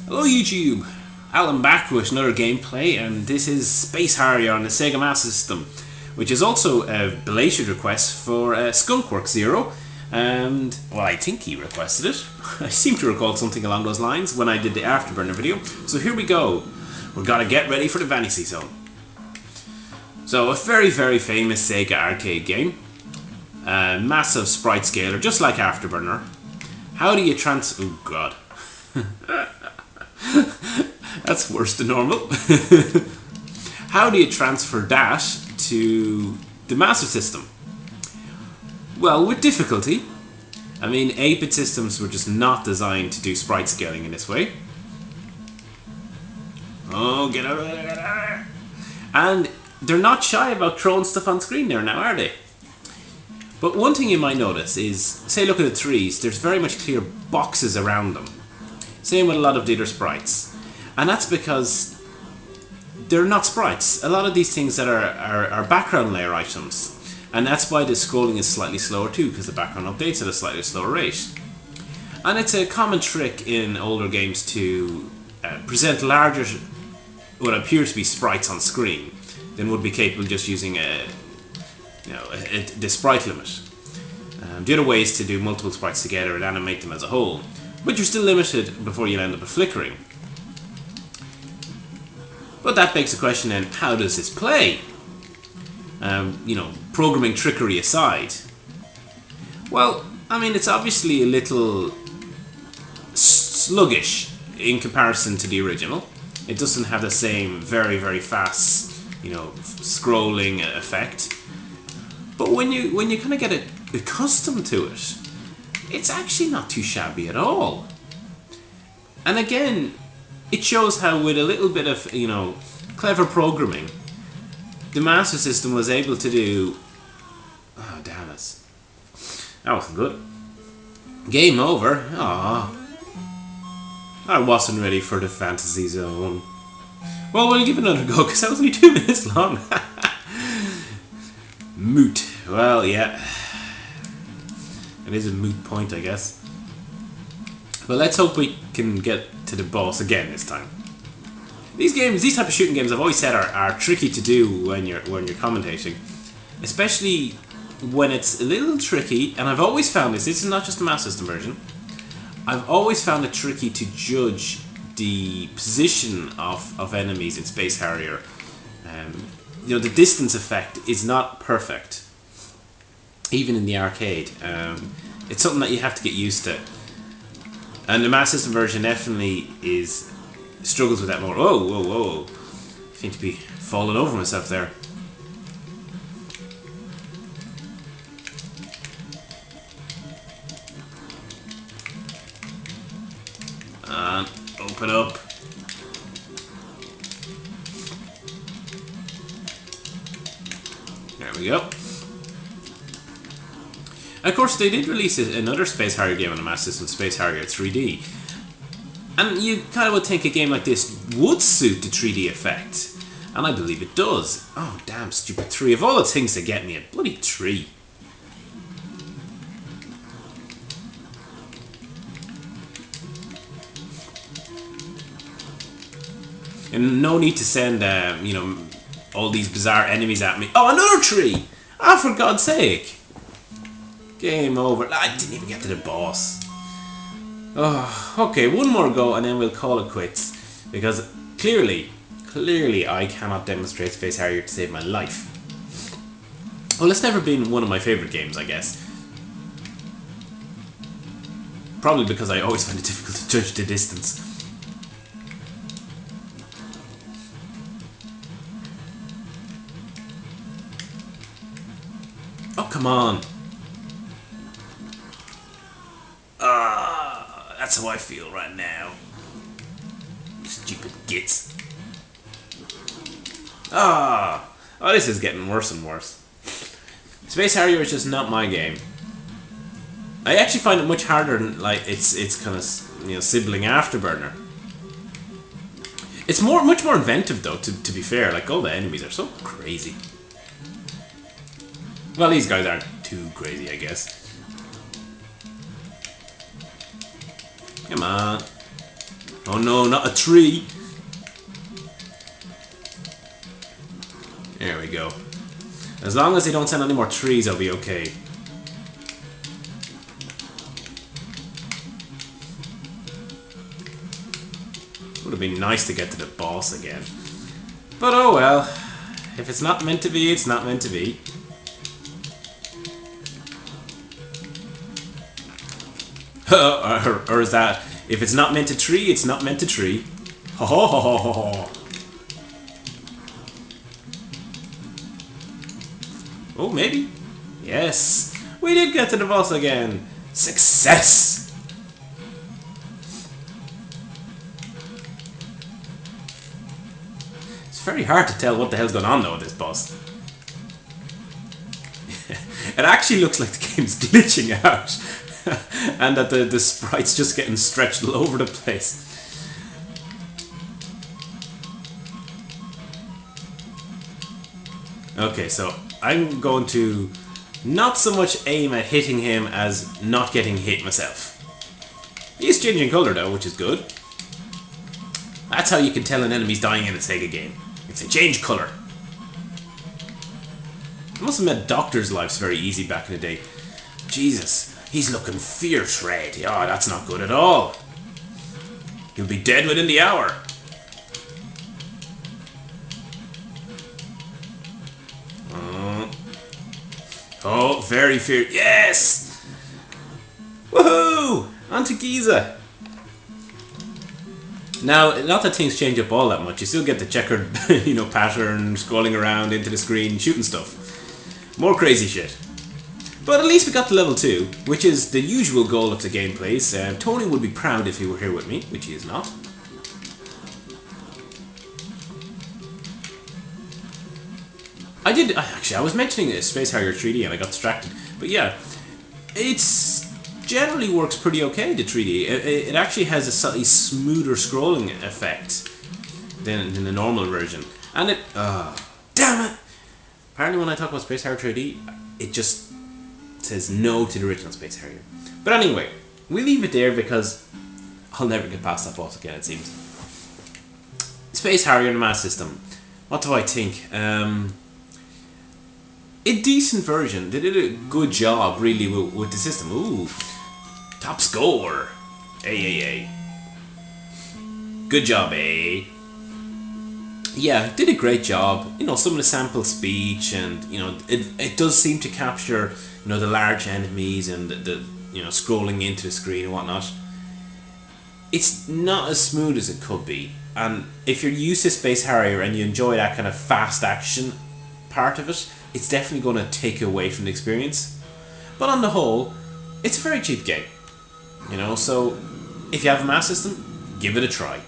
Hello YouTube! Alan back with another gameplay, and this is Space Harrier on the Sega Master System, which is also a belated request for Skunkworks Zero, and, well, I think he requested it. I seem to recall something along those lines when I did the Afterburner video, so here we go. We've got to get ready for the Vanity Zone. So, a very, very famous Sega arcade game. Massive sprite scaler, just like Afterburner. How do you oh god. That's worse than normal. How do you transfer that to the Master System? Well, with difficulty. I mean, 8-bit systems were just not designed to do sprite scaling in this way. Oh, get out of there. And they're not shy about throwing stuff on screen there now, are they? But one thing you might notice is, say look at the trees, there's very much clear boxes around them. Same with a lot of the other sprites. And that's because they're not sprites. A lot of these things that are background layer items. And that's why the scrolling is slightly slower too, because the background updates at a slightly slower rate. And it's a common trick in older games to present larger, what appears to be sprites on screen, than would be capable of just using the sprite limit. The other way is to do multiple sprites together and animate them as a whole, but you're still limited before you end up with flickering. But that begs the question then, how does this play? Programming trickery aside. Well, I mean, it's obviously a little sluggish in comparison to the original. It doesn't have the same very, very fast, scrolling effect. But when you kind of get accustomed to it, it's actually not too shabby at all. And again, it shows how with a little bit of, clever programming, the Master System was able to do... Oh, damn it. That wasn't good. Game over. Aww. I wasn't ready for the Fantasy Zone. Well, we'll give it another go, because that was only 2 minutes long. Moot. Well, yeah. It is a moot point, I guess. But let's hope we can get to the boss again this time. These type of shooting games, I've always said, are tricky to do when you're commentating, especially when it's a little tricky. And I've always found this is not just the Master System version. I've always found it tricky to judge the position of enemies in Space Harrier. The distance effect is not perfect, even in the arcade. It's something that you have to get used to. And the Master System version definitely struggles with that more. Whoa, whoa, whoa. I seem to be falling over myself there. And open up. There we go. Of course, they did release another Space Harrier game on the Master System, Space Harrier 3D. And you kind of would think a game like this would suit the 3D effect. And I believe it does. Oh, damn, stupid tree. Of all the things to get me, a bloody tree. And no need to send, all these bizarre enemies at me. Oh, another tree! Ah, for God's sake! Game over. I didn't even get to the boss. Oh, okay, one more go and then we'll call it quits. Because clearly I cannot demonstrate Space Harrier to save my life. Well, it's never been one of my favourite games, I guess. Probably because I always find it difficult to judge the distance. Oh, come on. That's how I feel right now. Stupid gits. Oh, this is getting worse and worse. Space Harrier is just not my game. I actually find it much harder than its kind of sibling Afterburner. It's much more inventive though. To be fair, all the enemies are so crazy. Well, these guys aren't too crazy, I guess. Come on. Oh no, not a tree. There we go. As long as they don't send any more trees, I'll be okay. Would have been nice to get to the boss again. But oh well. If it's not meant to be, it's not meant to be. or is that, if it's not meant to tree, it's not meant to tree. Ho ho ho ho ho ho. Oh, maybe. Yes. We did get to the boss again. Success! It's very hard to tell what the hell's going on though with this boss. It actually looks like the game's glitching out. And that the sprite's just getting stretched all over the place. Okay, so I'm going to not so much aim at hitting him as not getting hit myself. He's changing colour though, which is good. That's how you can tell an enemy's dying in a Sega game. If they change colour. I must have made Doctor's lives very easy back in the day. Jesus, he's looking fierce red. Oh, that's not good at all. He'll be dead within the hour. Oh, very fierce. Yes! Woohoo! Onto Giza. Now, not that things change up all that much. You still get the checkered, pattern, scrolling around into the screen, shooting stuff. More crazy shit. But at least we got to level 2, which is the usual goal of the gameplays. Tony would be proud if he were here with me, which he is not. I was mentioning Space Harrier 3D and I got distracted. But yeah, it's generally works pretty okay, the 3D. It actually has a slightly smoother scrolling effect than the normal version. And it... damn it! Apparently when I talk about Space Harrier 3D, it just says no to the original Space Harrier. But anyway, we leave it there because I'll never get past that boss again, it seems. Space Harrier in the Master System. What do I think? A decent version. They did a good job, really, with the system. Ooh, top score. Hey. Good job, eh? Yeah, did a great job. Some of the sample speech, and it does seem to capture the large enemies and the scrolling into the screen and whatnot. It's not as smooth as it could be, and if you're used to Space Harrier and you enjoy that kind of fast action part of it, it's definitely going to take you away from the experience. But on the whole, it's a very cheap game. So if you have a Master System, give it a try.